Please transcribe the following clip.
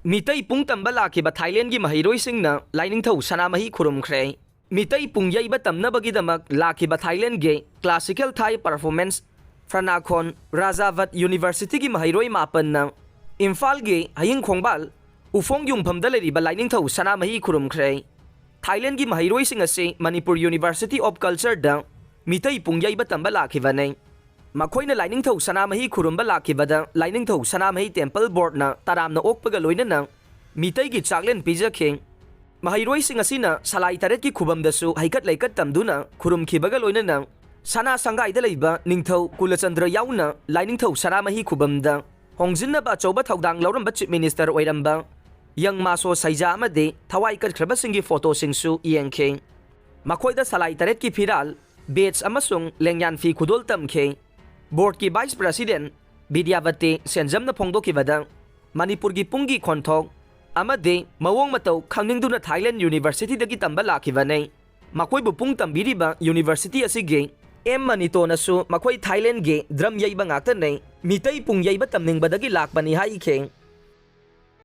Mitai pung tamba lakiba Thailand gi mahiroi-singna lainingthau sanamahi khurumkhre. Mitai pung yaiba tamnabagidamak lakiba Thailand ge classical Thai performance Phranakon Rajavat University gi mahiroi mapan na Imphal ge haying khongbal ufong yungphamda leriba lainingthau sanamahi khurumkhre. Thailand gi mahiroi-sing ase Manipur University of Culture da mitai pung yaiba tamba lakibanai. Makoina lainingthau sanamahi khurumba lakibada lainingthau sanamahi temple board na taramna okpaga loinana mitai gi chaklen pijakhe. Mahiroi-sing asina salai taret ki khubamdasu haikat laikat tamduna khurumkhibaga loinana sana sangaida leiba ningthau Kulachandra yauna lainingthau sanamahi khubamda hongjinna choba thaudang lauramba chief minister oiramba yang maso saija amade thawai katkhraба singi photo singsu yengkhe. Makoida salai taret ki phiral batch amasung lengyan fi khudol tamkhe. Board ki Vice President Vidyavati Senjamna Phongdokibada Manipur gi pungi khonthok amade mawong matau khangningduna Thailand University dagi tamba lakibanai. Makoi bu pung tambiriba University asige M Manito nasu makoi Thailand ge drum yaiba ngakta nei mitai pung yaiba tamningbadagi lakbani hai kheng.